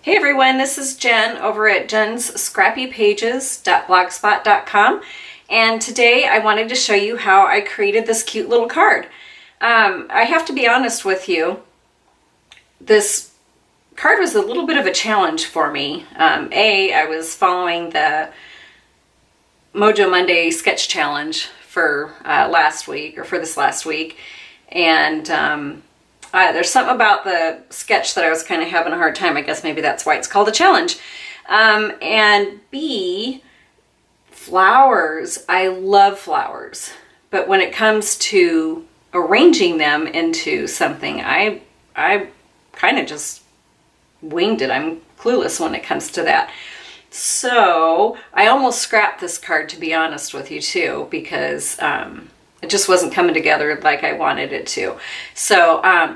Hey everyone, this is Jen over at jensscrappypages.blogspot.com, and today I wanted to show you how I created this cute little card. I have to be honest with you, this card was a little bit of a challenge for me. I was following the Mojo Monday sketch challenge for this last week, and there's something about the sketch that I was kind of having a hard time. I guess maybe that's why it's called a challenge. And B, flowers. I love flowers. But when it comes to arranging them into something, I kind of just winged it. I'm clueless when it comes to that. So I almost scrapped this card, to be honest with you, too, because it just wasn't coming together like I wanted it to. So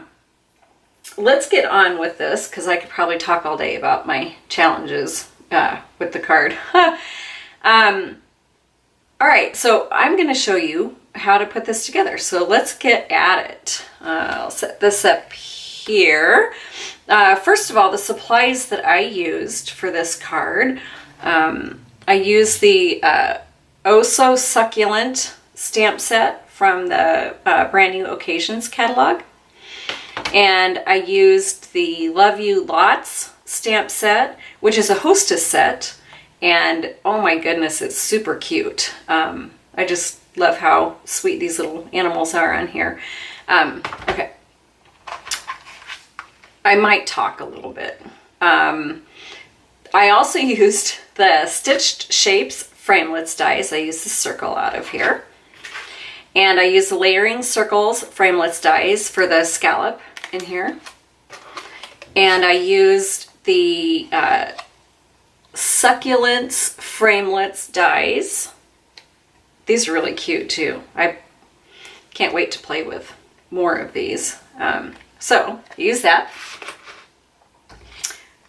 let's get on with this, because I could probably talk all day about my challenges with the card. All right, so I'm going to show you how to put this together. So let's get at it. I'll set this up here. First of all, the supplies that I used for this card, I used the Oh So Succulent stamp set from the brand new Occasions catalog. And I used the Love You Lots stamp set, which is a hostess set. And oh my goodness, it's super cute. I just love how sweet these little animals are on here. Okay. I might talk a little bit. I also used the Stitched Shapes Framelits dies. I used the circle out of here. And I used the Layering Circles Framelits dies for the scallop in here. And I used the Succulents Framelits dies. These are really cute too. I can't wait to play with more of these. So use that.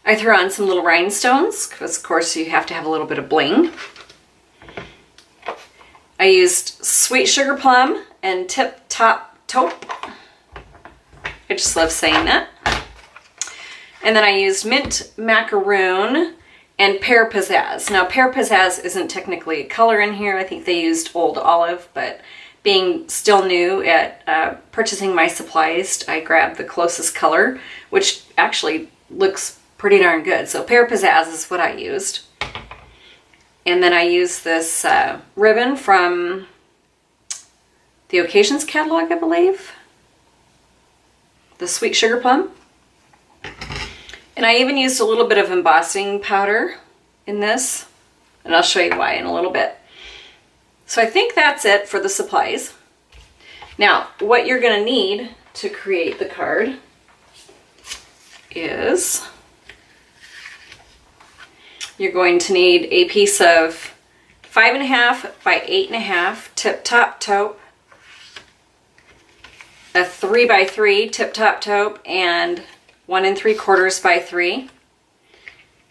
I threw on some little rhinestones because of course you have to have a little bit of bling. I used Sweet Sugar Plum and Tip Top Taupe. I just love saying that. And then I used Mint Macaroon and Pear Pizzazz. Now Pear Pizzazz isn't technically a color in here. I think they used Old Olive, but being still new at purchasing my supplies, I grabbed the closest color, which actually looks pretty darn good. So Pear Pizzazz is what I used. And then I used this ribbon from the Occasions catalog, I believe. The Sweet Sugar Plum. And I even used a little bit of embossing powder in this. And I'll show you why in a little bit. So I think that's it for the supplies. Now, what you're going to need to create the card is you're going to need a piece of 5.5 by 8.5 Tip Top Taupe, a 3 by 3 Tip Top Taupe, and 1 3/4 by 3.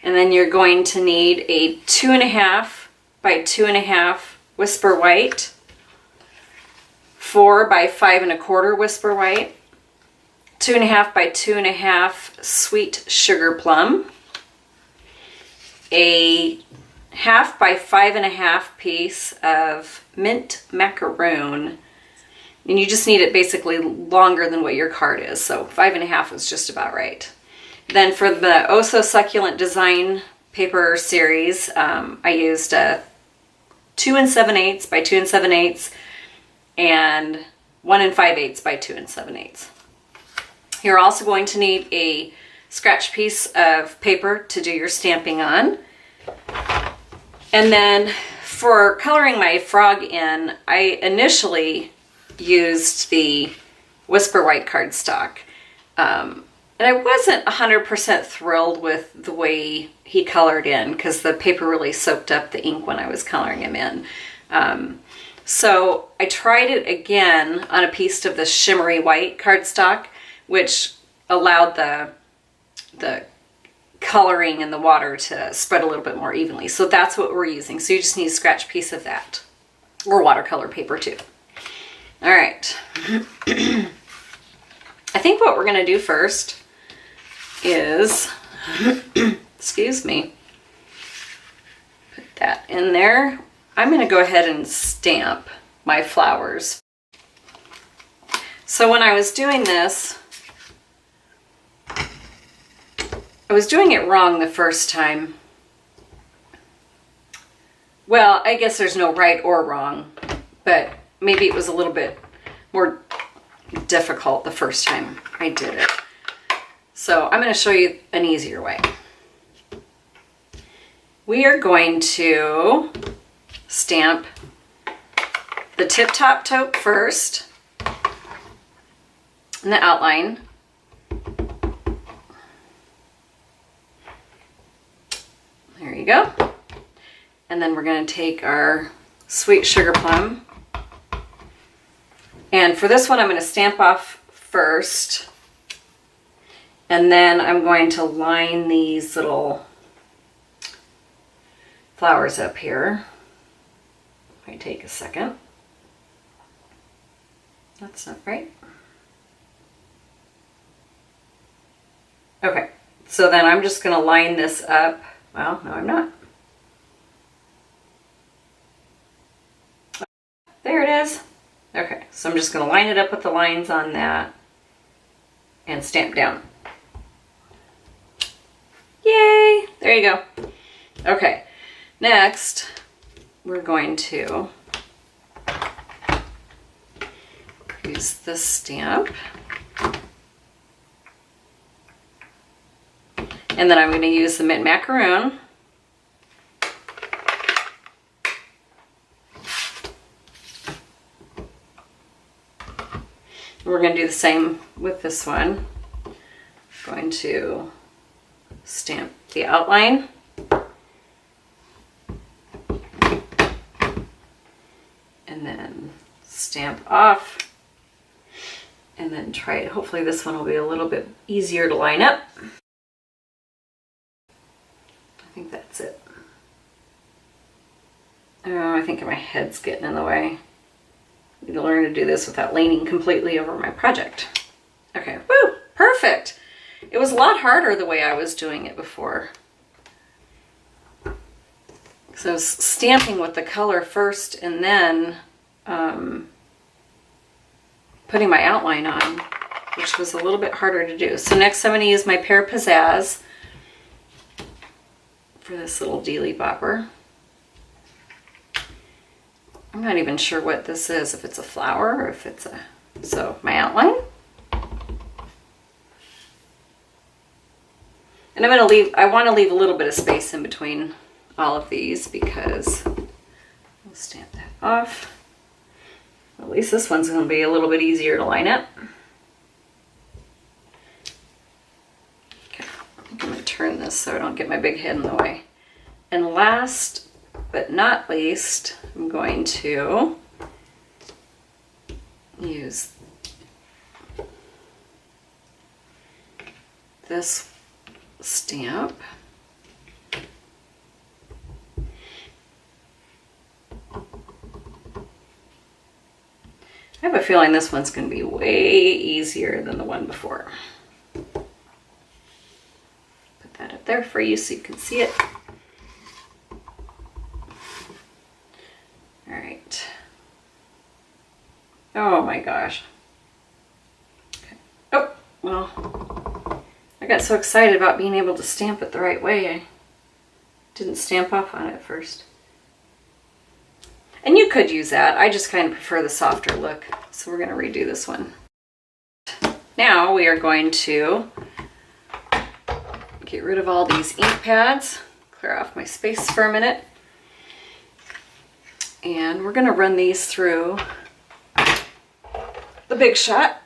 And then you're going to need a 2.5 by 2.5 Whisper White, 4 by 5.25 Whisper White, 2.5 by 2.5 Sweet Sugar Plum, a 1/2 by 5.5 piece of Mint Macaroon. And you just need it basically longer than what your card is. So 5.5 is just about right. Then for the Oh So Succulent Design paper series, I used a 2 7/8 by 2 7/8 and 1 5/8 by 2 7/8. You're also going to need a scratch piece of paper to do your stamping on. And then for coloring my frog in, I initially used the Whisper White cardstock. And I wasn't 100% thrilled with the way he colored in because the paper really soaked up the ink when I was coloring him in. So I tried it again on a piece of the shimmery white cardstock, which allowed the coloring in the water to spread a little bit more evenly. So that's what we're using. So you just need a scratch piece of that, or watercolor paper too. All right. I think what we're going to do first is Excuse me. Put that in there. I'm going to go ahead and stamp my flowers. So when I was doing this, I was doing it wrong the first time. Well, I guess there's no right or wrong, but maybe it was a little bit more difficult the first time I did it. So I'm going to show you an easier way. We are going to stamp the tip-top taupe first in the outline. There you go. And then we're going to take our sweet sugar plum. And for this one, I'm going to stamp off first. And then I'm going to line these little flowers up here. Might take a second. That's not right. Okay, so then I'm just going to line this up. Well, no, I'm not. There it is. Okay, so I'm just going to line it up with the lines on that and stamp down. Yay! There you go. Okay, next we're going to use this stamp. And then I'm going to use the mint macaroon. We're going to do the same with this one. I'm going to stamp the outline. And then stamp off. And then try it. Hopefully this one will be a little bit easier to line up. I think that's it. Oh, I think my head's getting in the way. I need to learn to do this without leaning completely over my project. Okay, woo, perfect. It was a lot harder the way I was doing it before. So I was stamping with the color first and then putting my outline on, which was a little bit harder to do. So next I'm going to use my Pear Pizzazz for this little dealy bopper. I'm not even sure what this is, if it's a flower or if it's a... So my outline. And I'm going to leave, I want to leave a little bit of space in between all of these because we'll stamp that off. At least this one's going to be a little bit easier to line up. Okay, I'm going to turn this so I don't get my big head in the way. And last but not least, I'm going to use this stamp. I have a feeling this one's going to be way easier than the one before. Put that up there for you so you can see it. All right. Oh my gosh. Okay. Oh, well, I got so excited about being able to stamp it the right way, I didn't stamp off on it first. And you could use that. I just kind of prefer the softer look. So we're going to redo this one. Now we are going to get rid of all these ink pads, clear off my space for a minute. And we're going to run these through the Big Shot.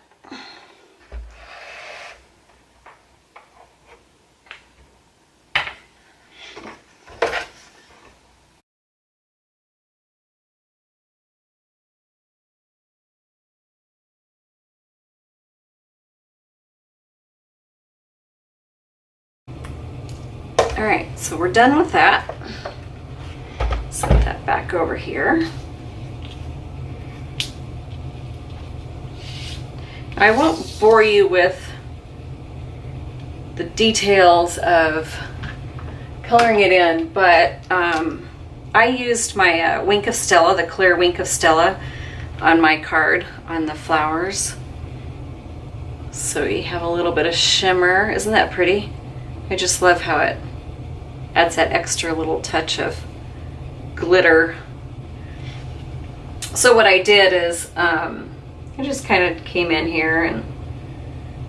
All right, so we're done with that. Set that back over here. I won't bore you with the details of coloring it in, but I used my Wink of Stella, the clear Wink of Stella, on my card on the flowers. So you have a little bit of shimmer. Isn't that pretty? I just love how it adds that extra little touch of glitter. So what I did is I just kind of came in here and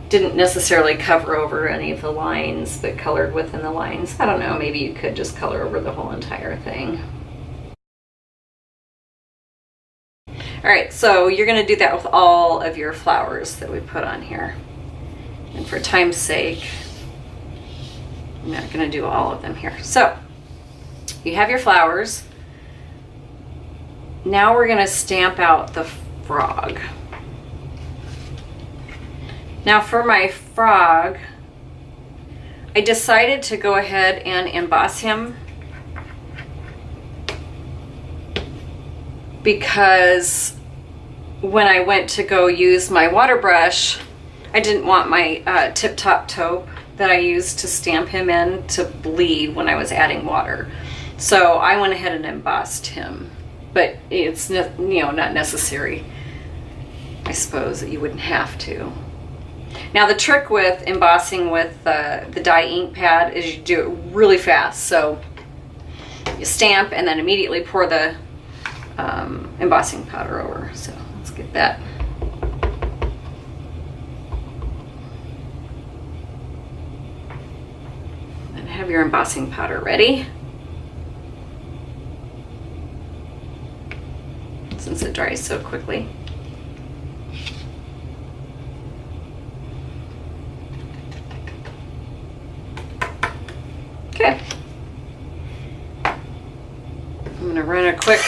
didn't necessarily cover over any of the lines, but colored within the lines. I don't know, maybe you could just color over the whole entire thing. All right, so you're gonna do that with all of your flowers that we put on here. And for time's sake, I'm not gonna do all of them here. So, you have your flowers. Now we're gonna stamp out the frog. Now for my frog, I decided to go ahead and emboss him because when I went to go use my water brush, I didn't want my tip top taupe that I used to stamp him in to bleed when I was adding water. So I went ahead and embossed him, but it's, you know, not necessary. I suppose that you wouldn't have to. Now the trick with embossing with the dye ink pad is you do it really fast. So you stamp and then immediately pour the embossing powder over. So let's get that. And have your embossing powder ready. Since it dries so quickly. Okay. I'm going to run a quick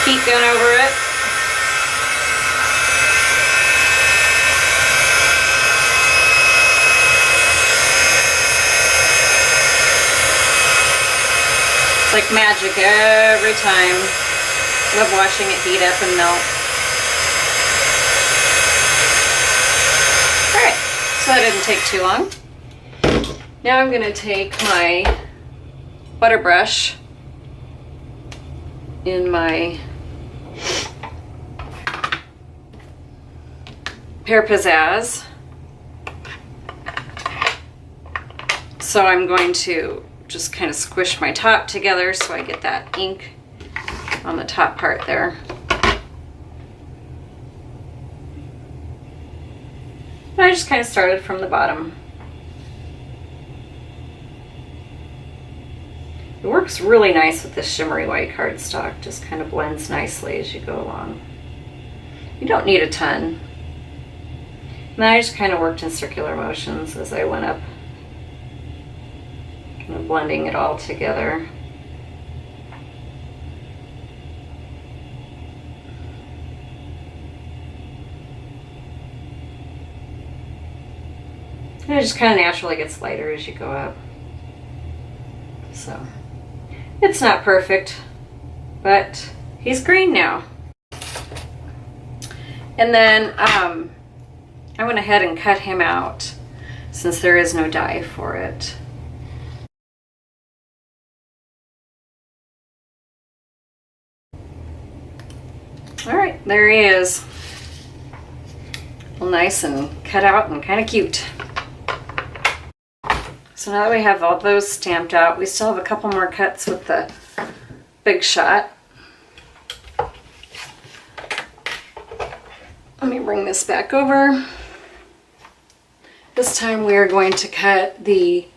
heat gun over it. It's like magic every time. Love watching it heat up and melt. Alright, so that didn't take too long. Now I'm going to take my butter brush in my Pear Pizzazz. So I'm going to just kind of squish my top together so I get that ink on the top part there. And I just kind of started from the bottom. It works really nice with this shimmery white cardstock, just kind of blends nicely as you go along. You don't need a ton. And then I just kind of worked in circular motions as I went up, kind of blending it all together. And it just kind of naturally gets lighter as you go up. So. It's not perfect, but he's green now. And then I went ahead and cut him out since there is no dye for it. All right, there he is. Well, nice and cut out and kind of cute. So now that we have all those stamped out, we still have a couple more cuts with the Big Shot. Let me bring this back over. This time we are going to cut the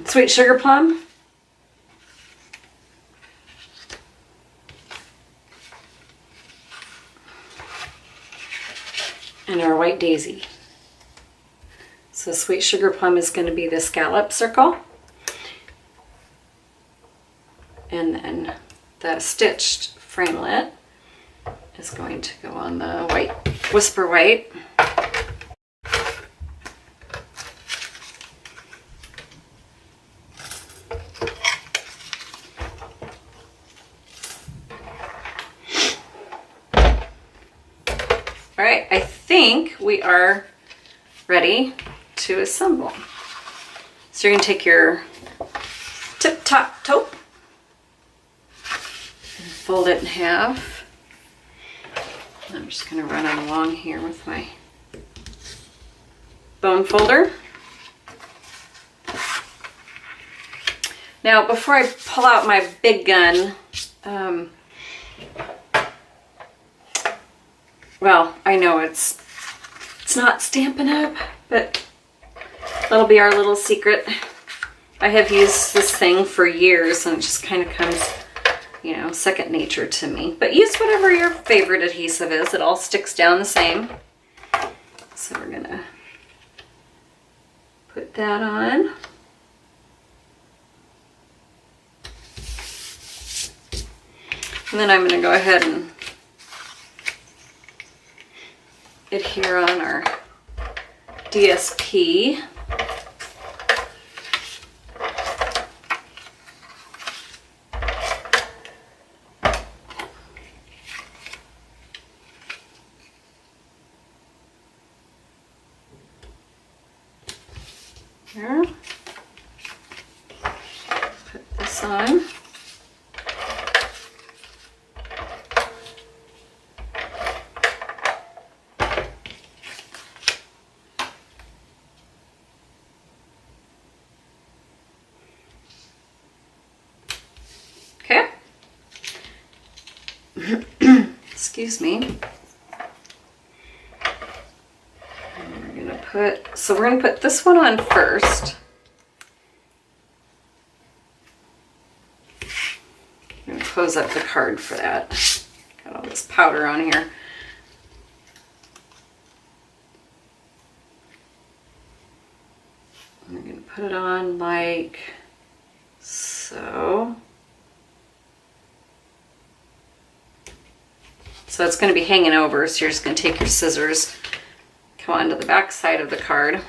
Sweet Sugar Plum. And our White Daisy. So Sweet Sugar Plum is going to be the scallop circle. And then the stitched framelit is going to go on the white Whisper White. All right, I think we are ready to assemble. So you're gonna take your tip top taupe and fold it in half. I'm just gonna run it along here with my bone folder. Now, before I pull out my big gun, well, I know it's not Stampin' Up, but that'll be our little secret. I have used this thing for years and it just kind of comes, you know, second nature to me. But use whatever your favorite adhesive is. It all sticks down the same. So we're gonna put that on. And then I'm gonna go ahead and adhere on our DSP. There. Put this on. Okay. Excuse me. So we're going to put this one on first. I'm going to close up the card for that. Got all this powder on here. I'm going to put it on like so. So it's going to be hanging over, so you're just going to take your scissors, come onto the back side of the card,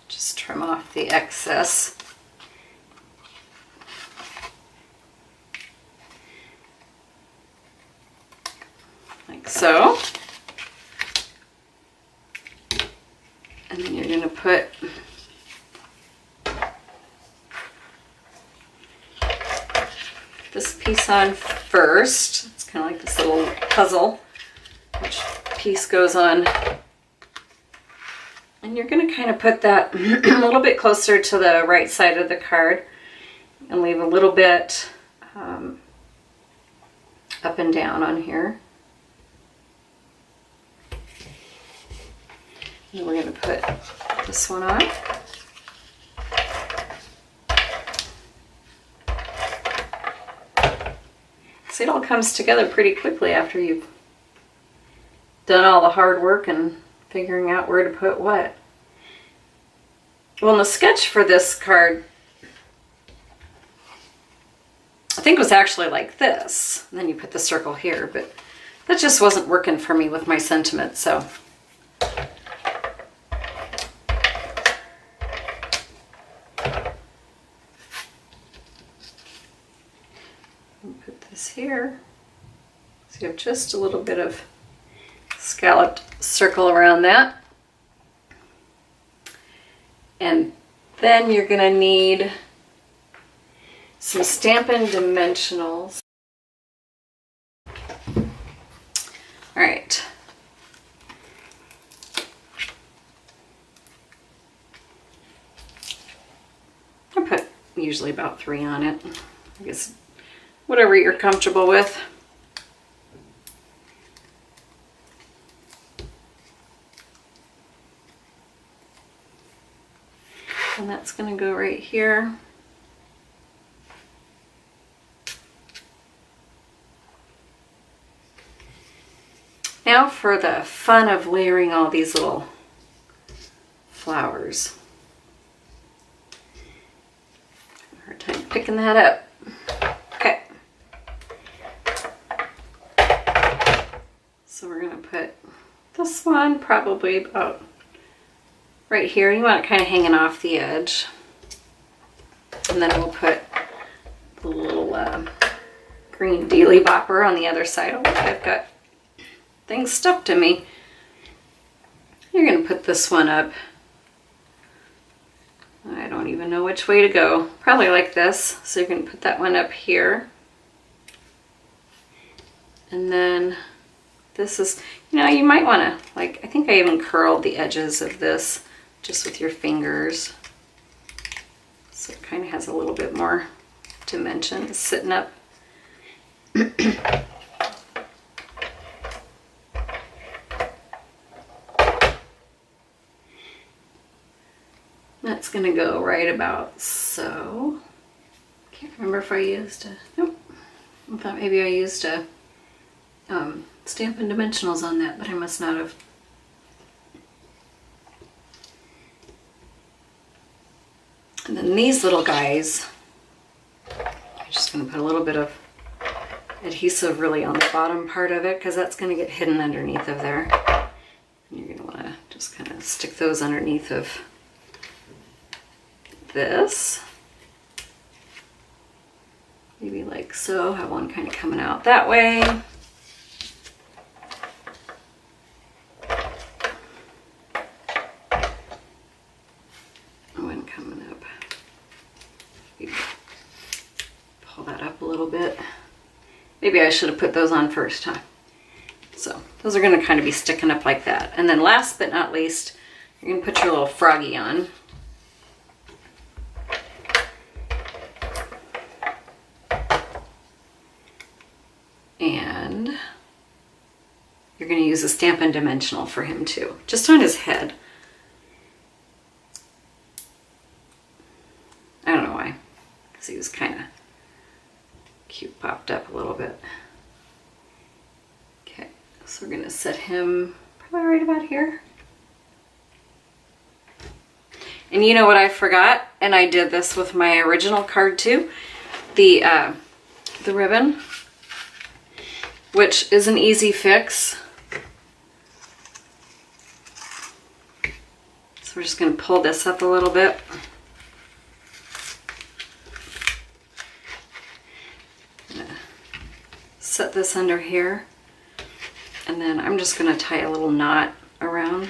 just trim off the excess. Like so. And then you're going to put this piece on first. It's kind of like this little puzzle. Which piece goes on? And you're going to kind of put that a little bit closer to the right side of the card and leave a little bit up and down on here. And then we're going to put this one on. See, it all comes together pretty quickly after you've done all the hard work and figuring out where to put what. Well, in the sketch for this card, I think it was actually like this. And then you put the circle here, but that just wasn't working for me with my sentiment, so. Put this here. So you have just a little bit of scalloped circle around that. And then you're going to need some Stampin' Dimensionals. All right. I put usually about 3 on it. I guess whatever you're comfortable with. And that's going to go right here. Now for the fun of layering all these little flowers. Hard time picking that up. Okay. So we're going to put this one probably about right here. You want it kind of hanging off the edge. And then we'll put the little green dealy bopper on the other side. Oh, look, I've got things stuck to me. You're going to put this one up I don't even know which way to go. Probably like this. So you can put that one up here. And then this is, you know, you might want to, like, I think I even curled the edges of this just with your fingers. So it kind of has a little bit more dimension. It's sitting up. That's going to go right about so. Can't remember if I used a, nope. I thought maybe I used a Stampin' Dimensionals on that, but I must not have. And then these little guys, I'm just going to put a little bit of adhesive really on the bottom part of it because that's going to get hidden underneath of there. And you're going to want to just kind of stick those underneath of this. Maybe like so, have one kind of coming out that way. One coming up. Maybe pull that up a little bit. Maybe I should have put those on first, huh? So those are going to kind of be sticking up like that. And then last but not least, you're going to put your little froggy on. And you're going to use a Stampin' Dimensional for him too, just on his head. I don't know why, because he was kind of cute, popped up a little bit. Okay, so we're going to set him probably right about here. And you know what I forgot? And I did this with my original card too. The ribbon, which is an easy fix. So we're just going to pull this up a little bit. Set this under here. And then I'm just going to tie a little knot around.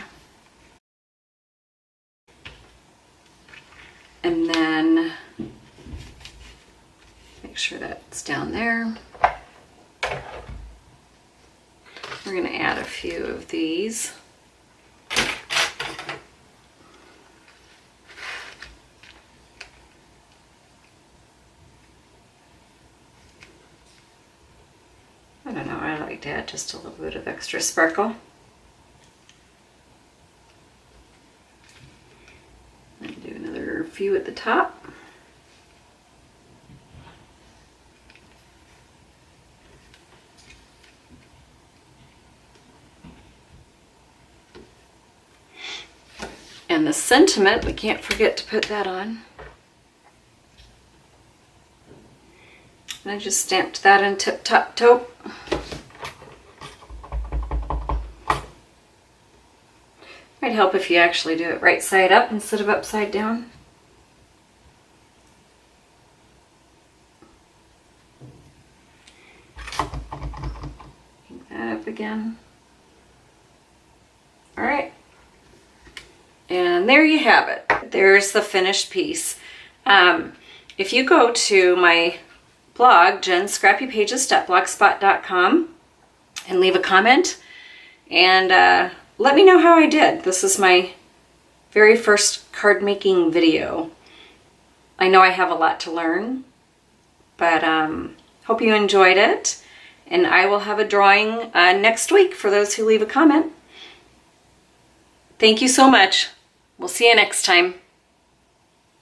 And then make sure that's down there. We're going to add a few of these. I don't know, I like to add just a little bit of extra sparkle. And do another few at the top. And the sentiment, we can't forget to put that on. And I just stamped that in tip top taupe. Might help if you actually do it right side up instead of upside down. Pick that up again. All right. And there you have it. There's the finished piece. If you go to my blog, jenscrappypages.blogspot.com, and leave a comment and let me know how I did. This is my very first card making video. I know I have a lot to learn, but hope you enjoyed it. And I will have a drawing next week for those who leave a comment. Thank you so much. We'll see you next time.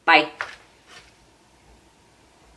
Bye.